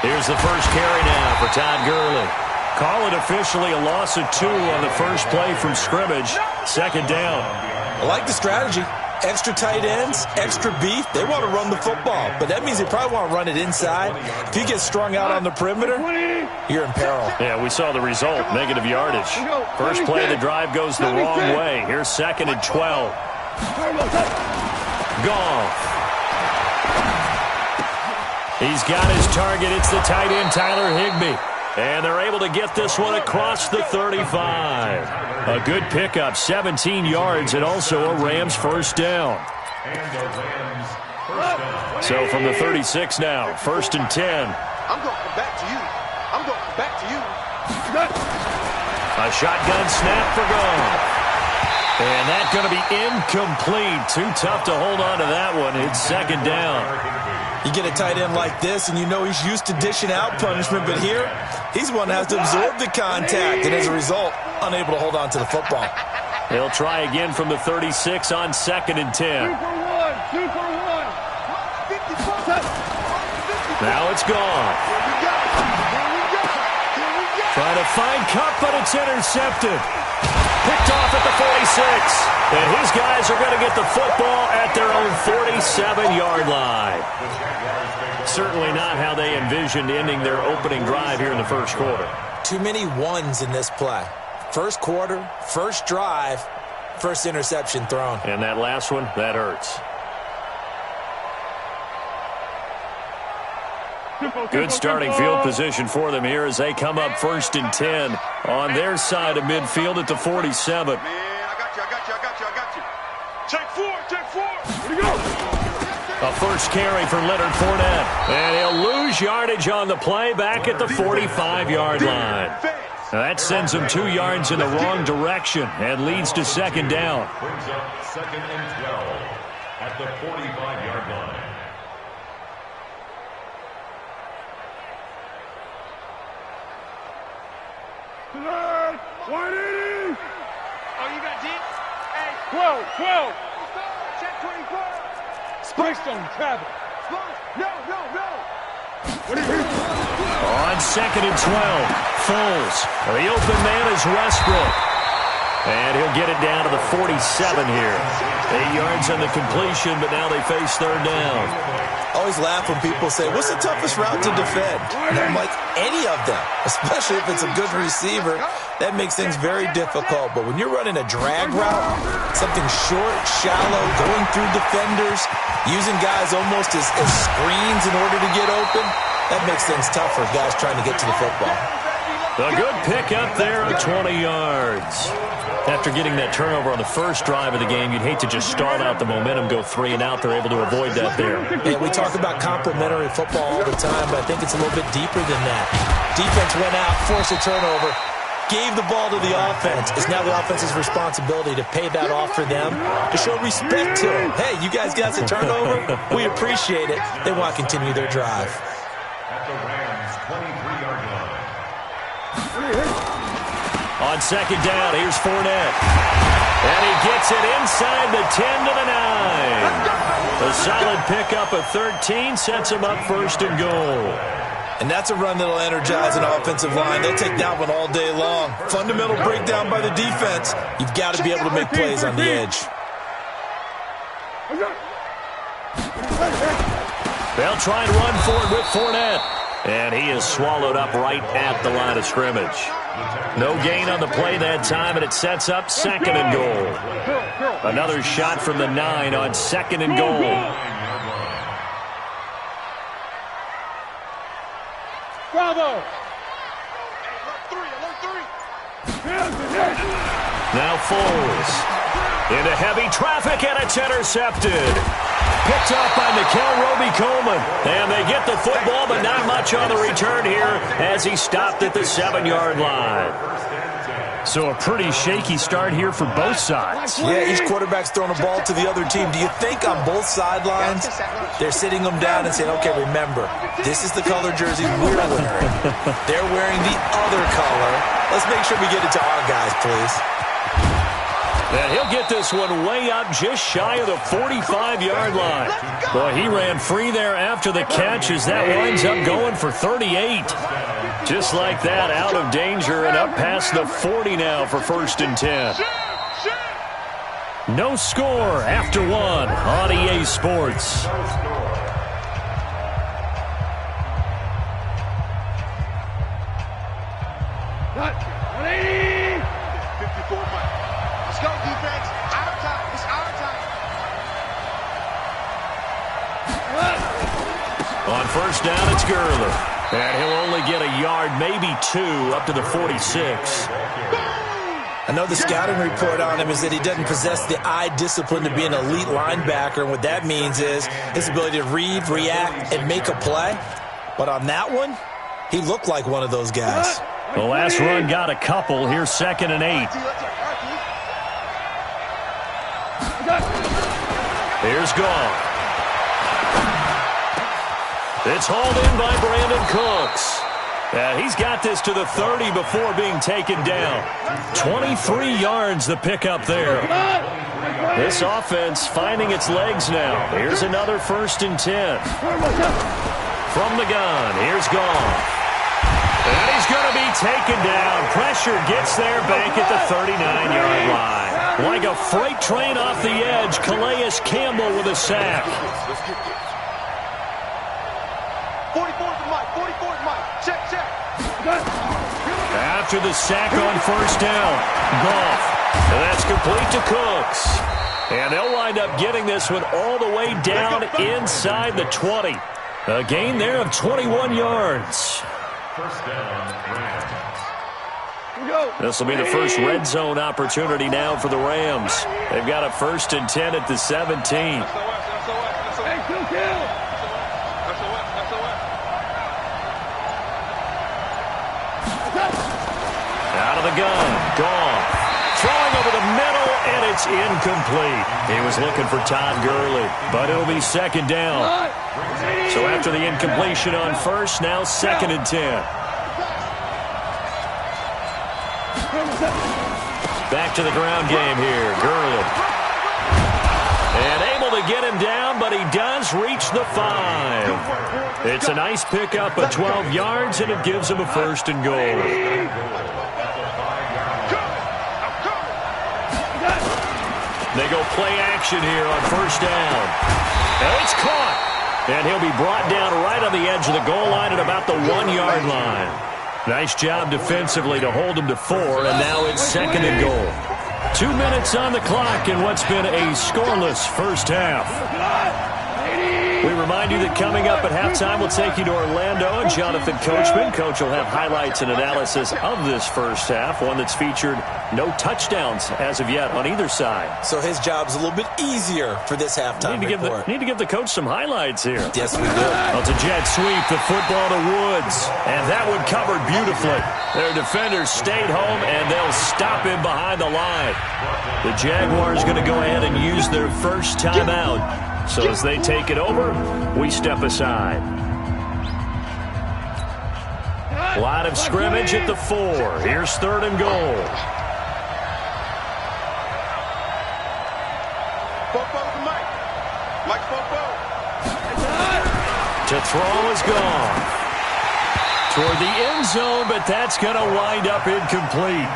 Here's the first carry now for Todd Gurley. Call it officially a loss of 2 on the first play from scrimmage. Second down. I like the strategy. Extra tight ends, extra beef. They want to run the football, but that means they probably want to run it inside. If you get strung out on the perimeter, you're in peril. Yeah, we saw the result, negative yardage. First play of the drive goes the wrong way. Here's 2nd and 12. Goff. He's got his target. It's the tight end, Tyler Higbee. And they're able to get this one across the 35. A good pickup, 17 yards, and also a Rams first down. So from the 36 now, 1st and 10. I'm going to come back to you. I'm going to come back to you. A shotgun snap for Goff. And that's going to be incomplete. Too tough to hold on to that one. It's 2nd down. You get a tight end like this, and you know he's used to dishing out punishment, but here, he's one that has to absorb the contact, and as a result, unable to hold on to the football. They'll try again from the 36 on 2nd and 10. Now it's gone. Trying to find Kupp, but it's intercepted. Picked off at the 46. And his guys are going to get the football at their own 47-yard line. Certainly not how they envisioned ending their opening drive here in the first quarter. Too many ones in this play. First quarter, first drive, first interception thrown. And that last one, that hurts. Good starting field position for them here as they come up 1st and 10 on their side of midfield at the 47. Man, I got you. Take 4. Where you go? A first carry for Leonard Fournette. And he'll lose yardage on the play back at the 45-yard line. Now that sends him 2 yards in the wrong direction and leads to 2nd down. Brings up 2nd and 12 at the 45-yard line. Oh, you got deep? Hey. 12. Check 24. Springstone, travel. No. On 2nd and 12, Foles. The open man is Westbrook. And he'll get it down to the 47 here. 8 yards on the completion, but now they face 3rd down. Always laugh when people say, what's the toughest route to defend? And I'm like, any of them, especially if it's a good receiver. That makes things very difficult. But when you're running a drag route, something short, shallow, going through defenders, using guys almost as screens in order to get open, that makes things tough for guys trying to get to the football. A good pickup there of 20 yards. After getting that turnover on the first drive of the game, you'd hate to just start out the momentum, go 3 and out. They're able to avoid that there. Yeah, we talk about complementary football all the time, but I think it's a little bit deeper than that. Defense went out, forced a turnover, gave the ball to the offense. It's now the offense's responsibility to pay that off for them, to show respect to them. Hey, you guys got the turnover? We appreciate it. They want to continue their drive. At the Rams' 23-yard line. On 2nd down, here's Fournette. And he gets it inside the 10 to the 9. A solid pickup of 13 sets him up 1st and goal. And that's a run that'll energize an offensive line. They'll take that one all day long. Fundamental breakdown by the defense. You've got to be able to make plays on the edge. They'll try and run forward with Fournette. And he is swallowed up right at the line of scrimmage. No gain on the play that time, and it sets up 2nd and goal. Another shot from the 9 on 2nd and goal. Bravo! Now Foles into heavy traffic, and it's intercepted. Picked off by Mikel Roby-Coleman. And they get the football, but not much on the return here as he stopped at the 7-yard line. So a pretty shaky start here for both sides. Yeah, each quarterback's throwing a ball to the other team. Do you think on both sidelines they're sitting them down and saying, okay, remember, this is the color jersey we're wearing. They're wearing the other color. Let's make sure we get it to our guys, please. And he'll get this one way up just shy of the 45-yard line. Boy, he ran free there after the catch as that winds up going for 38. Just like that, out of danger and up past the 40 now for 1st and 10. No score after 1 on EA Sports. Let's go, defense. Our time. It's our time. On 1st down, it's Gurley. And he'll only get a yard, maybe 2, up to the 46. I know the scouting report on him is that he doesn't possess the eye discipline to be an elite linebacker. And what that means is his ability to read, react, and make a play. But on that one, he looked like one of those guys. The last run got a couple. Here's 2nd and 8. Here's Goff. It's hauled in by Brandon Cooks. He's got this to the 30 before being taken down. 23 yards the pickup there. This offense finding its legs now. Here's another 1st and 10. From the gun, here's Goff. And he's going to be taken down. Pressure gets there back at the 39-yard line. Like a freight train off the edge, Calais Campbell with a sack. 44's Mike. 44's Mike. Check. After the sack on 1st down, Goff. And that's complete to Cooks. And they'll wind up getting this one all the way down inside the 20. A gain there of 21 yards. 1st down, Rams. This will be the first red zone opportunity now for the Rams. They've got a 1st and 10 at the 17. Out of the gun, Goff. Throwing over the middle, and it's incomplete. He was looking for Todd Gurley, but it'll be 2nd down. So after the incompletion on 1st, now 2nd and 10. Back to the ground game here, Gurley. And able to get him down, but he does reach the 5. It's a nice pickup of 12 yards, and it gives him a 1st and goal. They go play action here on 1st down. And it's caught. And he'll be brought down right on the edge of the goal line at about the 1-yard line. Nice job defensively to hold him to 4, and now it's 2nd and goal. 2 minutes on the clock in what's been a scoreless first half. We remind you that coming up at halftime, we'll take you to Orlando and Jonathan Coachman. Coach will have highlights and analysis of this first half, one that's featured no touchdowns as of yet on either side. So his job's a little bit easier for this halftime report. Need to give the coach some highlights here. Yes, we do. Well, it's a jet sweep, the football to Woods. And that one covered beautifully. Their defenders stayed home, and they'll stop him behind the line. The Jaguars going to go ahead and use their first timeout. So as they take it over, we step aside. Line of scrimmage at the 4. Here's 3rd and goal. Mike Popo. To throw is gone. Toward the end zone, but that's going to wind up incomplete.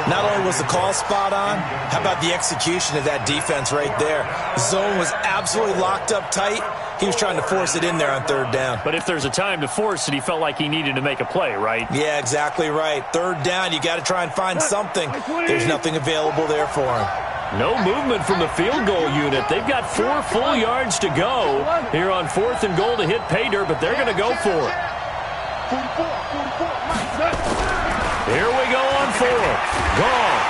Not only was the call spot on, how about the execution of that defense right there? The zone was absolutely locked up tight. He was trying to force it in there on 3rd down. But if there's a time to force it, he felt like he needed to make a play, right? Yeah, exactly right. 3rd down, you got to try and find something. There's nothing available there for him. No movement from the field goal unit. They've got 4 full yards to go here on 4th and goal to hit pay dirt, but they're going to go for it. 44. Here we go on 4th. Gone.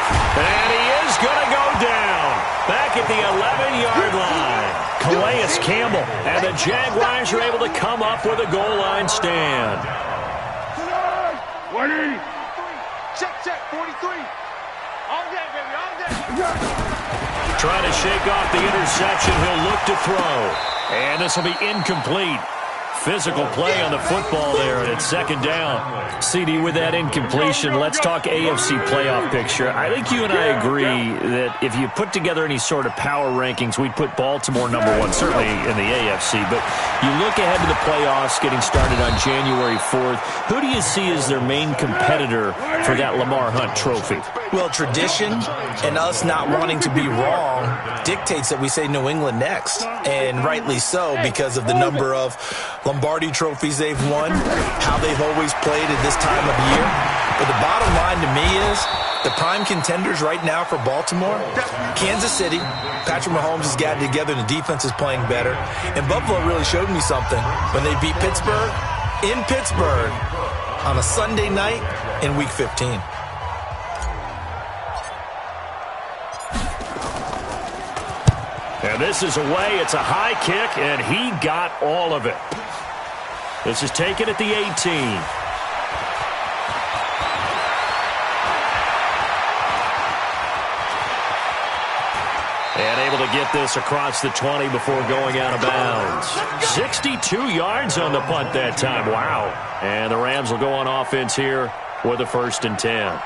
And he is going to go down. Back at the 11-yard line. Calais Campbell. And the Jaguars are able to come up with a goal line stand. 20. Check. 43. All day, baby. All day. Trying to shake off the interception. He'll look to throw. And this will be incomplete. physical play on the football there, and it's second down. CD, with that incompletion, let's talk AFC playoff picture. I think you and I agree that if you put together any sort of power rankings, we'd put Baltimore number one, certainly in the AFC. But you look ahead to the playoffs getting started on January 4th. Who do you see as their main competitor for that Lamar Hunt trophy? Well, tradition and us not wanting to be wrong dictates that we say New England next. And rightly so, because of the number of Lombardi trophies they've won, how they've always played at this time of year. But the bottom line to me is the prime contenders right now for Baltimore, Kansas City. Patrick Mahomes has gotten together and the defense is playing better. And Buffalo really showed me something when they beat Pittsburgh in Pittsburgh on a Sunday night in Week 15. And this is away. It's a high kick, and he got all of it. This is taken at the 18. And able to get this across the 20 before going out of bounds. 62 yards on the punt that time. Wow. And the Rams will go on offense here with a 1st and 10.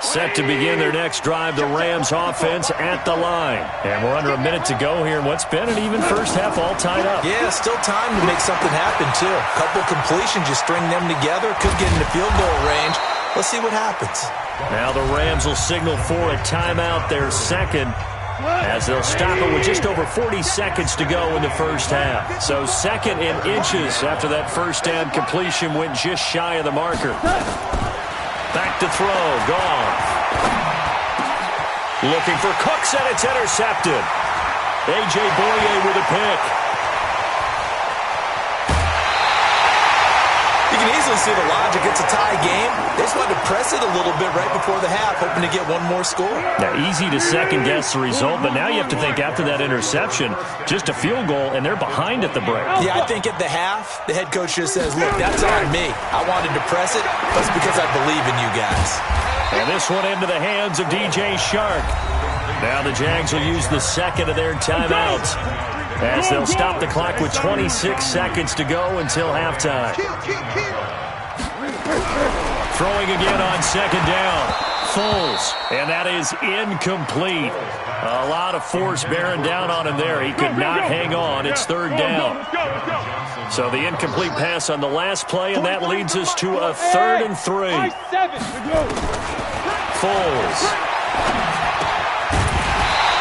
Set to begin their next drive, the Rams offense at the line. And we're under a minute to go here in what's been an even first half, all tied up. Yeah, still time to make something happen, too. Couple completions, you string them together, could get into field goal range. Let's see what happens. Now the Rams will signal for a timeout, their second, as they'll stop it with just over 40 seconds to go in the first half. So second in inches after that first down completion went just shy of the marker. Back to throw, gone. Looking for Cooks, and it's intercepted. A.J. Boye with a pick. You can easily see the logic. It's a tie game. They just wanted to press it a little bit right before the half, hoping to get one more score. Now, easy to second-guess the result, but now you have to think after that interception, just a field goal, and they're behind at the break. Yeah, I think at the half, the head coach just says, look, that's on me. I wanted to press it, but it's because I believe in you guys. And this one into the hands of DJ Shark. Now the Jags will use the second of their timeouts, as they'll stop the clock with 26 seconds to go until halftime. Throwing again on second down. Foles, and that is incomplete. A lot of force bearing down on him there. He could not hang on. It's third down. So the incomplete pass on the last play, and that leads us to a 3rd and 3. Foles.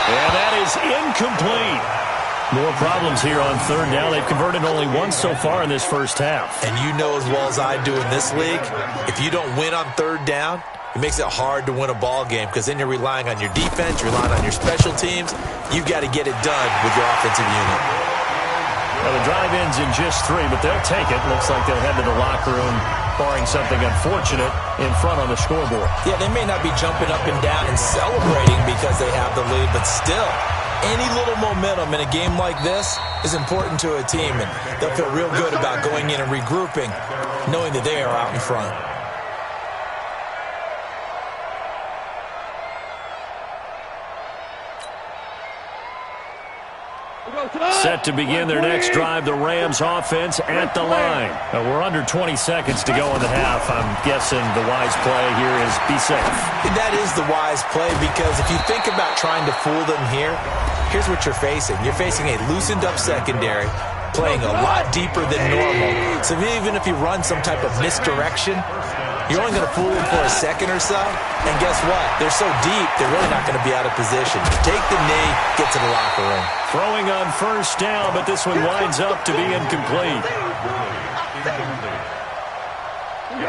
And that is incomplete. More problems here on third down. They've converted only once so far in this first half. And you know as well as I do in this league, if you don't win on third down, it makes it hard to win a ball game because then you're relying on your defense, you're relying on your special teams. You've got to get it done with your offensive unit. Well, the drive ends in just 3, but they'll take it. Looks like they'll head to the locker room, barring something unfortunate in front on the scoreboard. Yeah, they may not be jumping up and down and celebrating because they have the lead, but still, any little momentum in a game like this is important to a team, and they'll feel real good about going in and regrouping, knowing that they are out in front. Set to begin their next drive, the Rams offense at the line. We're under 20 seconds to go in the half. I'm guessing the wise play here is be safe. That is the wise play, because if you think about trying to fool them here, here's what you're facing. You're facing a loosened up secondary, playing a lot deeper than normal. So even if you run some type of misdirection, you're only going to fool them for a second or so. And guess what? They're so deep, they're really not going to be out of position. Take the knee, get to the locker room. Throwing on first down, but this one winds up to be incomplete.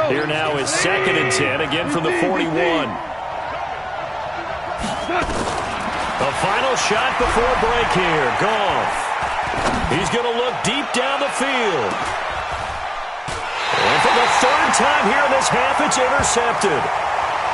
Here now is 2nd and 10, again from the 41. The final shot before break here. Goff. He's going to look deep down the field. And for the 3rd time here in this half, it's intercepted.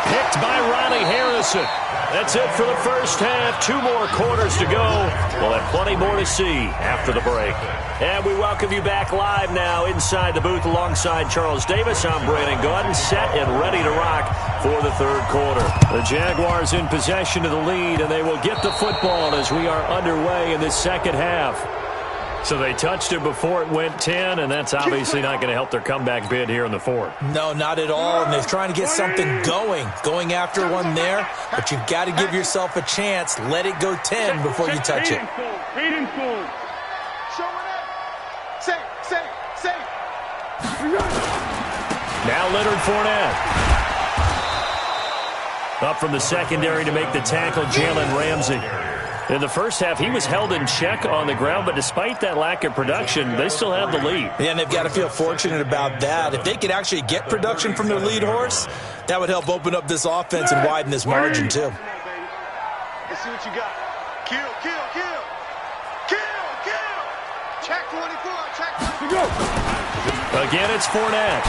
Picked by Ronnie Harrison. That's it for the first half. 2 more quarters to go. We'll have plenty more to see after the break. And we welcome you back live now inside the booth alongside Charles Davis. I'm Brandon Gordon, set and ready to rock for the 3rd quarter. The Jaguars in possession of the lead, and they will get the football as we are underway in this second half. So they touched it before it went 10, and that's obviously not going to help their comeback bid here in the fourth. No, not at all, and they're trying to get something going after one there, but you've got to give yourself a chance. Let it go 10 before you touch it. Now Leonard Fournette. Up from the secondary to make the tackle, Jalen Ramsey. In the first half, he was held in check on the ground, but despite that lack of production, they still have the lead. Yeah, and they've got to feel fortunate about that. If they could actually get production from their lead horse, that would help open up this offense and widen this margin, too. Let's see what you got. Kill. Check 24, check 24. Again, it's Fournette.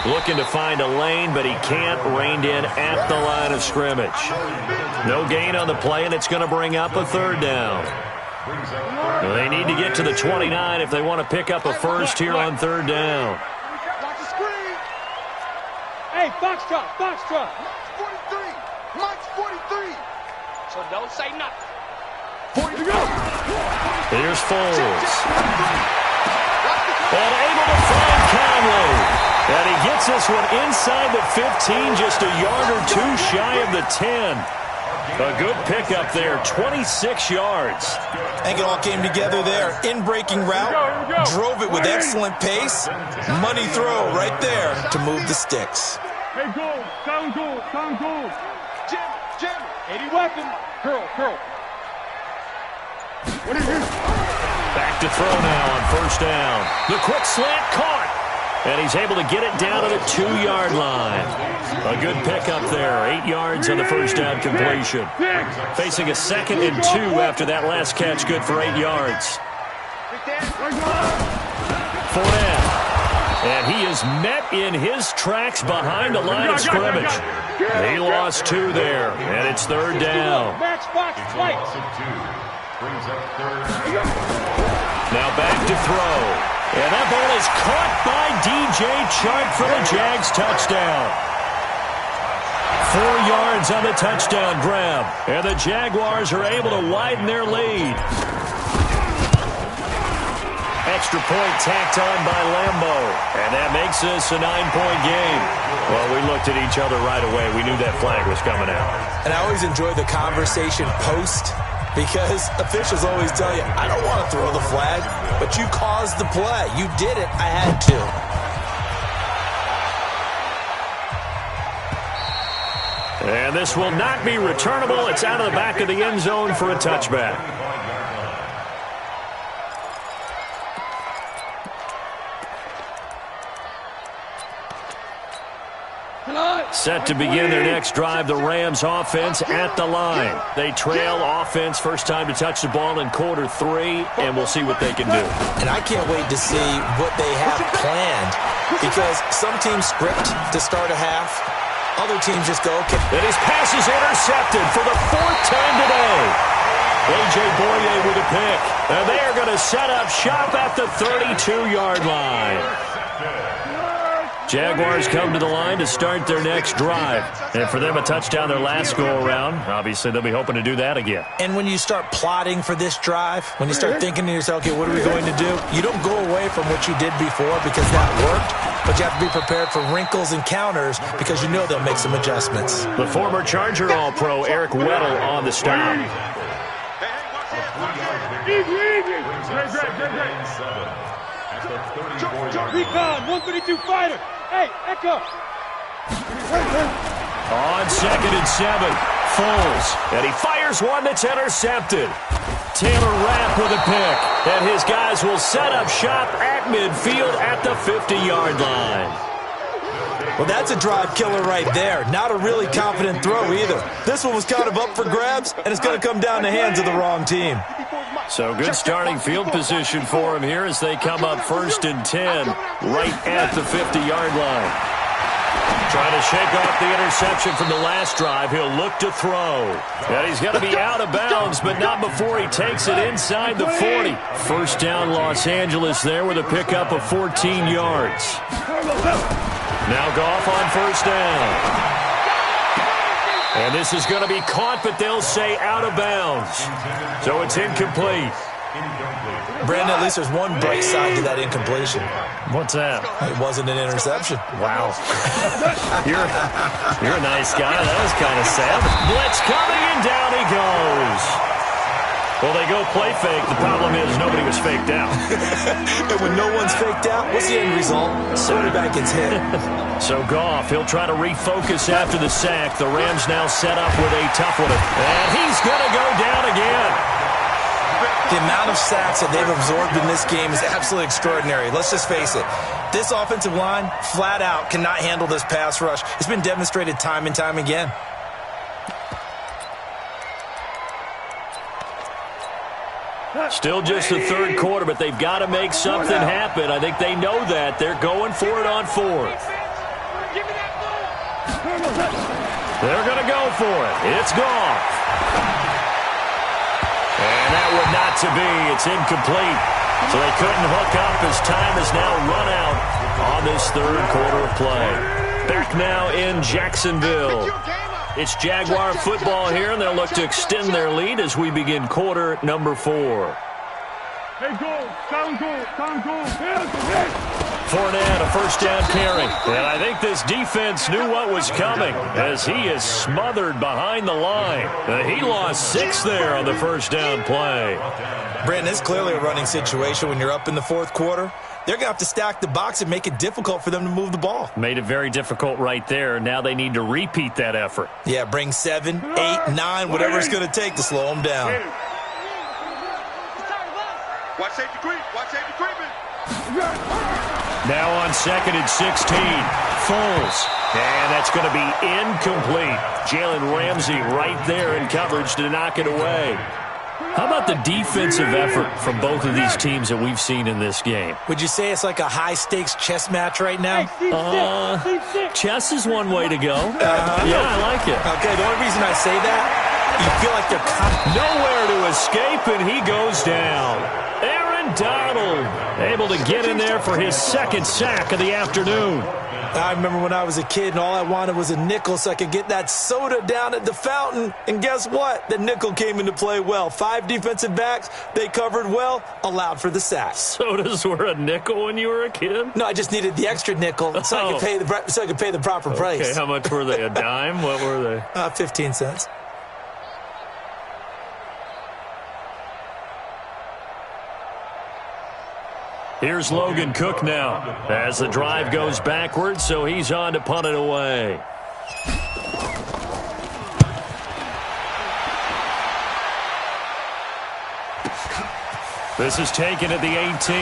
Looking to find a lane, but he can't. Reined in at the line of scrimmage. No gain on the play, and it's going to bring up a third down. They need to get to the 29 if they want to pick up a first here on third down. Watch the screen. Hey, Foxtrot. 43. Mike's 43. So don't say nothing. 40 to go. Here's Foles. And able to find Conley. And he gets this one inside the 15, just a yard or two shy of the 10. A good pickup there, 26 yards. I think it all came together there. In-breaking route, drove it with excellent pace. Money throw right there to move the sticks. Hey, goal. Sound goal. Jim. 80 weapon. Curl. What is this? Back to throw now on first down. The quick slant caught. And he's able to get it down to the 2-yard line. A good pickup there. 8 yards on the first down completion. Facing a 2nd and 2 after that last catch. Good for 8 yards. Fournette. And he is met in his tracks behind the line of scrimmage. He lost 2 there. And it's third down. Now back to throw. And that ball is caught by DJ Chark for the Jags touchdown. 4 yards on the touchdown grab. And the Jaguars are able to widen their lead. Extra point tacked on by Lambeau. And that makes this a 9-point game. Well, we looked at each other right away. We knew that flag was coming out. And I always enjoy the conversation post, because officials always tell you, I don't want to throw the flag, but you caused the play. You did it. I had to. And this will not be returnable. It's out of the back of the end zone for a touchback. Set to begin their next drive, the Rams offense at the line. They trail offense, first time to touch the ball in quarter 3, and we'll see what they can do. And I can't wait to see what they have planned, because some teams script to start a half. Other teams just go, okay. And his pass is intercepted for the 4th time today. A.J. Boye with a pick. And they are going to set up shop at the 32-yard line. Jaguars come to the line to start their next drive. And for them, a touchdown their last go-around. Obviously, they'll be hoping to do that again. And when you start plotting for this drive, when you start thinking to yourself, okay, what are we going to do? You don't go away from what you did before because that worked, but you have to be prepared for wrinkles and counters because you know they'll make some adjustments. The former Charger All-Pro Eric Weddle on the stop. Easy. Recon, 132 fighter. Hey, Echo. On 2nd and 7, Foles. And he fires one that's intercepted. Taylor Rapp with a pick. And his guys will set up shop at midfield at the 50-yard line. Well, that's a drive killer right there. Not a really confident throw either. This one was kind of up for grabs, and it's going to come down the hands of the wrong team. So good starting field position for him here as they come up 1st and 10 right at the 50-yard line. Trying to shake off the interception from the last drive. He'll look to throw. And he's going to be out of bounds, but not before he takes it inside the 40. First down Los Angeles there with a pickup of 14 yards. Now Goff on first down. And this is going to be caught, but they'll say out of bounds. So it's incomplete. Brandon, at least there's one bright side to that incompletion. What's that? It wasn't an interception. Wow. You're a nice guy. That was kind of sad. Blitz coming, and down he goes. Well, they go play fake. The problem is nobody was faked out. And when no one's faked out, what's the end result? Quarterback gets hit. So Goff, he'll try to refocus after the sack. The Rams now set up with a tough one. And he's going to go down again. The amount of sacks that they've absorbed in this game is absolutely extraordinary. Let's just face it. This offensive line, flat out, cannot handle this pass rush. It's been demonstrated time and time again. Still just the third quarter, but they've got to make something happen. I think they know that. They're going for it on fourth. They're going to go for it. It's Goff. And that would not to be. It's incomplete. So they couldn't hook up as time has now run out on this third quarter of play. Back now in Jacksonville. It's Jaguar football here, and they'll look to extend their lead as we begin quarter number 4. Hey, goal, down goal, down goal. Fournette, a first down carry. And I think this defense knew what was coming as he is smothered behind the line. He lost 6 there on the first down play. Brandon, it's clearly a running situation when you're up in the fourth quarter. They're going to have to stack the box and make it difficult for them to move the ball. Made it very difficult right there. Now they need to repeat that effort. Yeah, bring 7, 8, 9, whatever it's going to take to slow them down. Watch safety creep. Watch safety creeping. Now on 2nd and 16. Foles. And that's going to be incomplete. Jalen Ramsey right there in coverage to knock it away. How about the defensive effort from both of these teams that we've seen in this game? Would you say it's like a high-stakes chess match right now? Chess is one way to go. Yeah, I like it. Okay, the only reason I say that, you feel like they're nowhere to escape, and he goes down. Aaron Donald able to get in there for his second sack of the afternoon. I remember when I was a kid and all I wanted was a nickel so I could get that soda down at the fountain. And guess what? The nickel came into play well. 5 defensive backs, they covered well, allowed for the sack. Sodas were a nickel when you were a kid? No, I just needed the extra nickel so I could pay the proper price. Okay, how much were they? A dime? What were they? 15 cents. Here's Logan Cook now as the drive goes backwards, so he's on to punt it away. This is taken at the 18.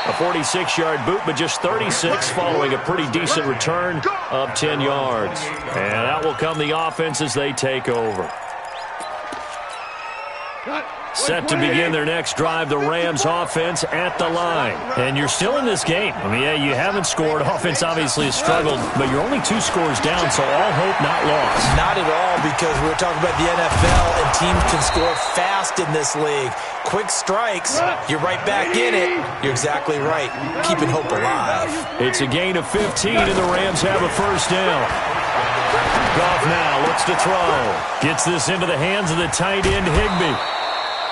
A 46-yard boot, but just 36 following a pretty decent return of 10 yards. And out will come the offense as they take over. Set to begin their next drive, the Rams offense at the line. And you're still in this game. I mean, yeah, you haven't scored. Offense obviously has struggled, but you're only 2 scores down, so all hope not lost. Not at all, because we're talking about the NFL, and teams can score fast in this league. Quick strikes, you're right back in it. You're exactly right. Keeping hope alive. It's a gain of 15, and the Rams have a first down. Goff now looks to throw. Gets this into the hands of the tight end, Higbee.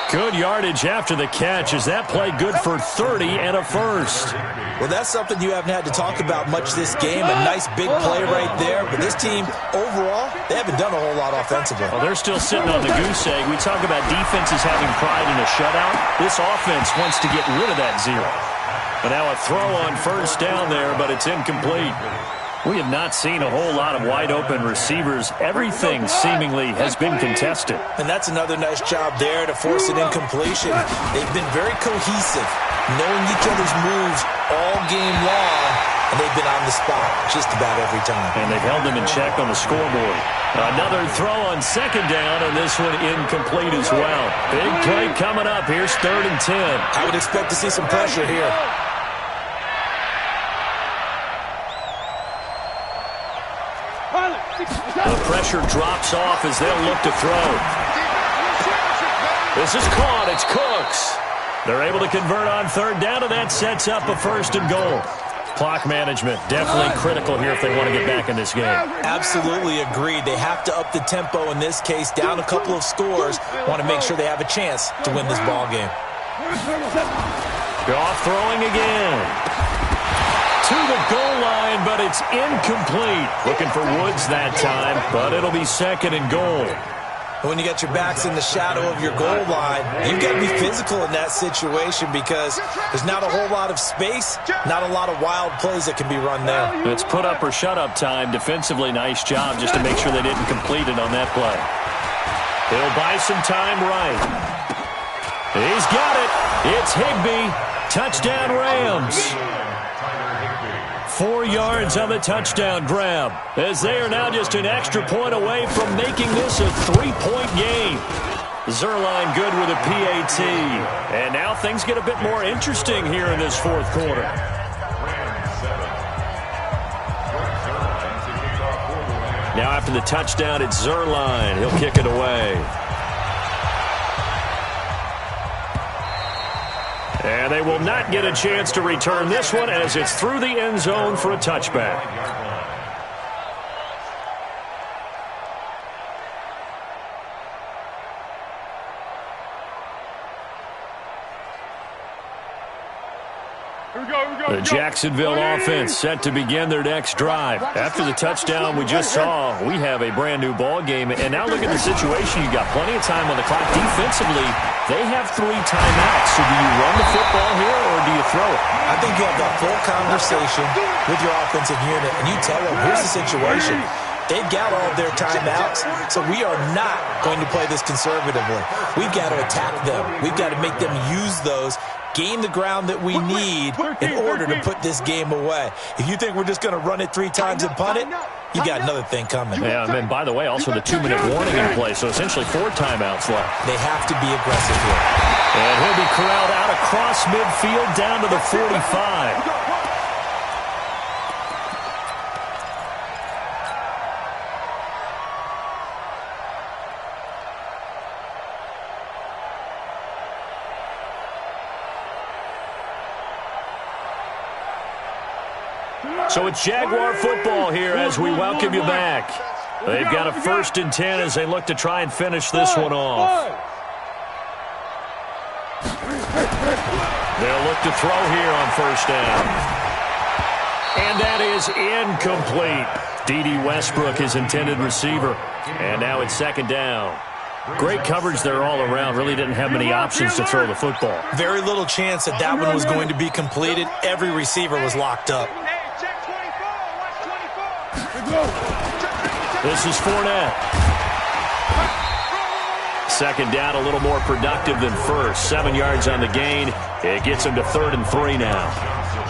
Good yardage after the catch. Is that play good for 30 and a first? Well, that's something you haven't had to talk about much this game. A nice big play right there. But this team, overall, they haven't done a whole lot offensively. Well, they're still sitting on the goose egg. We talk about defenses having pride in a shutout. This offense wants to get rid of that 0. But now a throw on first down there, but it's incomplete. We have not seen a whole lot of wide-open receivers. Everything seemingly has been contested. And that's another nice job there to force an incompletion. They've been very cohesive, knowing each other's moves all game long, and they've been on the spot just about every time. And they've held them in check on the scoreboard. Another throw on second down, and this one incomplete as well. Big play coming up. Here's 3rd and 10. I would expect to see some pressure here. The pressure drops off as they'll look to throw. This is caught. It's Cooks. They're able to convert on 3rd down, and that sets up a 1st and goal. Clock management, definitely critical here if they want to get back in this game. Absolutely agreed. They have to up the tempo in this case, down a couple of scores. Want to make sure they have a chance to win this ball game. Goff throwing again. To the goal line, but it's incomplete. Looking for Woods that time, but it'll be second and goal. When you got your backs in the shadow of your goal line, you've got to be physical in that situation because there's not a whole lot of space, not a lot of wild plays that can be run there. It's put up or shut up time. Defensively, nice job just to make sure they didn't complete it on that play. He'll buy some time right. He's got it. It's Higbee. Touchdown Rams. 4 yards on the touchdown grab, as they are now just an extra point away from making this a 3-point game. Tljsr2live good with a PAT. And now things get a bit more interesting here in this fourth quarter. Now after the touchdown, it's Tljsr2live. He'll kick it away. And they will not get a chance to return this one as it's through the end zone for a touchback. The Jacksonville offense set to begin their next drive. After the touchdown we just saw, we have a brand new ball game. And now look at the situation. You've got plenty of time on the clock. Defensively, they have 3 timeouts. So do you run the football here or do you throw it? I think you have that full conversation with your offensive unit, and you tell them, here's the situation. They've got all of their timeouts, so we are not going to play this conservatively. We've got to attack them. We've got to make them use those, gain the ground that we need in order to put this game away. If you think we're just going to run it 3 times and punt it, you got another thing coming. Yeah, and by the way, also the 2-minute warning in play, so essentially 4 timeouts left. They have to be aggressive here. And he'll be corralled out across midfield down to the 45. So it's Jaguar football here as we welcome you back. They've got a 1st and 10 as they look to try and finish this one off. They'll look to throw here on 1st down. And that is incomplete. D.D. Westbrook, his intended receiver. And now it's 2nd down. Great coverage there all around. Really didn't have many options to throw the football. Very little chance that that one was going to be completed. Every receiver was locked up. This is Fournette. 2nd down, a little more productive than 1st. 7 yards on the gain. It gets him to 3rd and 3 now.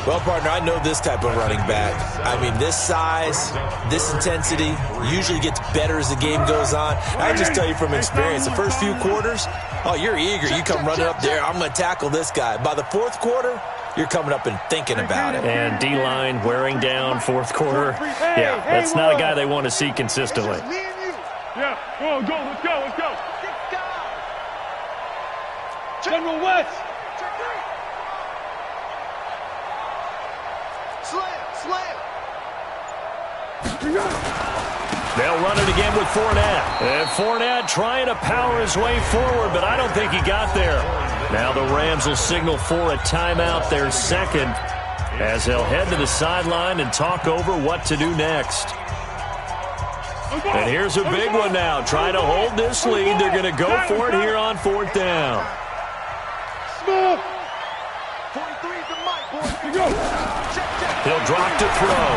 Well, partner, I know this type of running back. I mean, this size, this intensity usually gets better as the game goes on. I just tell you from experience, the first few quarters, oh, you're eager. You come running up there, I'm going to tackle this guy. By the 4th quarter, you're coming up and thinking about it. And D-line wearing down 4th quarter. Yeah, that's not a guy they want to see consistently. Yeah, go, let's go, let's go. General West. Slam. They'll run it again with Fournette. And Fournette trying to power his way forward, but I don't think he got there. Now the Rams will signal for a timeout, their 2nd, as they'll head to the sideline and talk over what to do next. And here's a big one now. Trying to hold this lead. They're going to go for it here on 4th down. 43's the mic, boys. He'll drop to throw.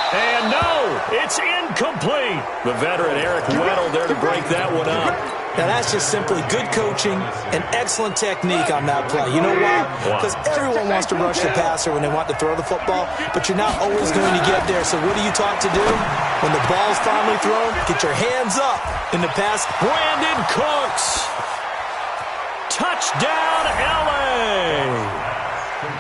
And no, it's incomplete. The veteran Eric Weddle there to break that one up. Now, that's just simply good coaching and excellent technique on that play. You know why? Because everyone wants to rush the passer when they want to throw the football, but you're not always going to get there. So what are you taught to do? When the ball's finally thrown, get your hands up in the pass. Brandon Cooks. Touchdown, L.A.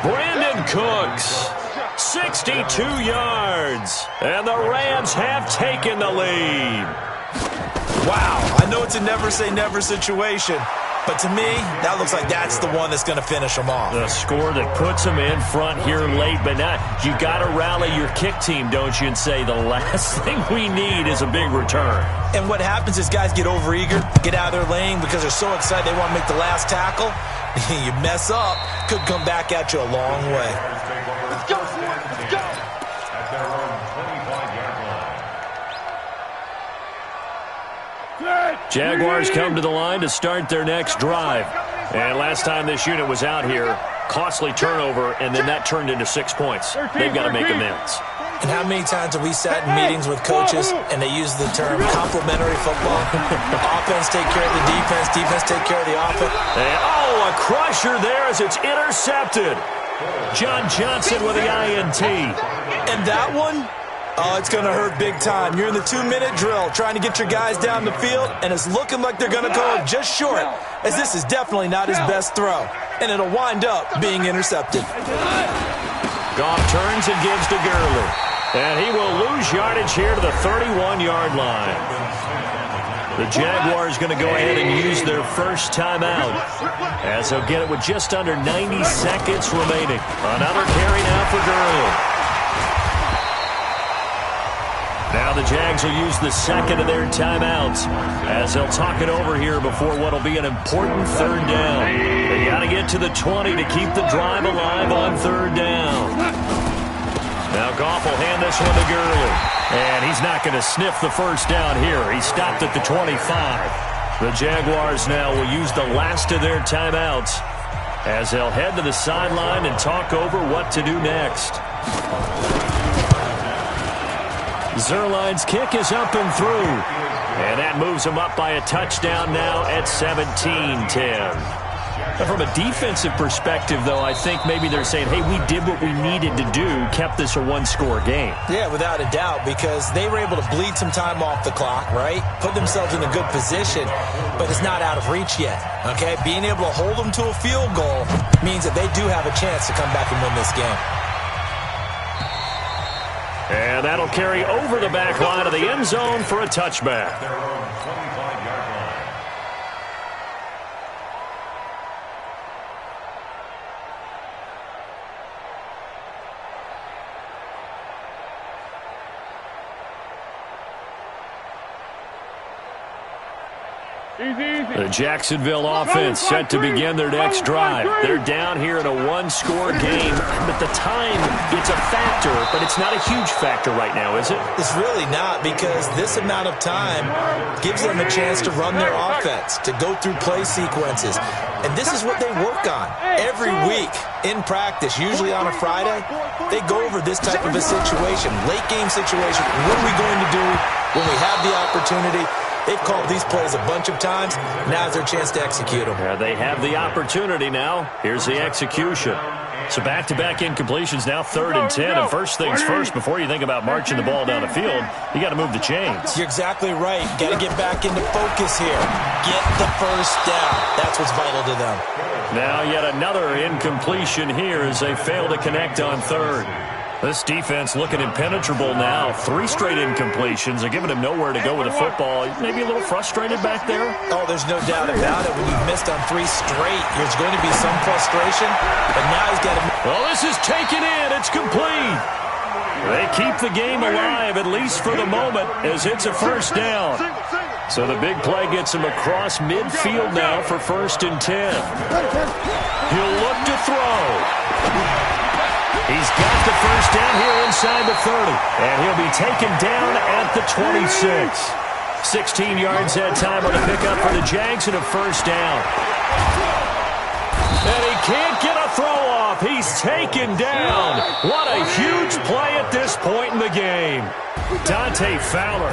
Brandon Cooks. 62 yards. And the Rams have taken the lead. Wow, I know it's a never say never situation, But to me, that looks like that's the one that's going to finish them off. The score that puts them in front here late, but not. You got to rally your kick team, don't you, and say the last thing we need is a big return. And what happens is guys get overeager, get out of their lane because they're so excited they want to make the last tackle. You mess up, could come back at you a long way. Let's go, Ford. Let's go. At their own 25-yard line. Jaguars come to the line to start their next drive. And last time this unit was out here, costly turnover, and then that turned into 6 points. They've got to make amends. And how many times have we sat in meetings with coaches and they use the term complementary football? Offense take care of the defense, defense take care of the offense. And, a crusher there as it's intercepted. John Johnson with the INT. And that one, it's going to hurt big time. You're in the 2-minute drill trying to get your guys down the field, and it's looking like they're going to go just short, as this is definitely not his best throw. And it'll wind up being intercepted. Goff turns and gives to Gurley. And he will lose yardage here to the 31-yard line. The Jaguars going to go ahead and use their first timeout, as they'll get it with just under 90 seconds remaining. Another carry now for Gurley. Now the Jags will use the second of their timeouts, as they'll talk it over here before what will be an important third down. They got to get to the 20 to keep the drive alive on third down. Now Goff will hand this one to Gurley. And he's not going to sniff the first down here. He stopped at the 25. The Jaguars now will use the last of their timeouts, as they'll head to the sideline and talk over what to do next. Tljsr2live's kick is up and through. And that moves him up by a touchdown now at 17-10. From a defensive perspective, though, I think maybe they're saying, hey, we did what we needed to do, kept this a one-score game. Yeah, without a doubt, because they were able to bleed some time off the clock, right? Put themselves in a good position, but it's not out of reach yet, okay? Being able to hold them to a field goal means that they do have a chance to come back and win this game. And that'll carry over the back line of the end zone for a touchback. The Jacksonville offense set to begin their next drive. They're down here in a one-score game, but the time, it's a factor, but it's not a huge factor right now, is it? It's really not, because this amount of time gives them a chance to run their offense, to go through play sequences. And this is what they work on every week in practice, usually on a Friday. They go over this type of a situation, late-game situation. What are we going to do when we have the opportunity? They've called these plays a bunch of times. Now's their chance to execute them. They have the opportunity now. Here's the execution. So back-to-back incompletions now, 3rd and 10. And first things first, before you think about marching the ball down the field, you got to move the chains. You're exactly right. Got to get back into focus here. Get the first down. That's what's vital to them. Now yet another incompletion here as they fail to connect on 3rd. This defense looking impenetrable now. 3 straight incompletions. They're giving him nowhere to go with the football. Maybe a little frustrated back there. Oh, there's no doubt about it. When you've missed on 3 straight, there's going to be some frustration. But now he's got to... Well, this is taken in. It's complete. They keep the game alive, at least for the moment, as it's a first down. So the big play gets him across midfield now for 1st and 10. He'll look to throw. He's got the first down here inside the 30. And he'll be taken down at the 26. 16 yards that time on the pickup for the Jags and a first down. And he can't get a throw off. He's taken down. What a huge play at this point in the game. Dante Fowler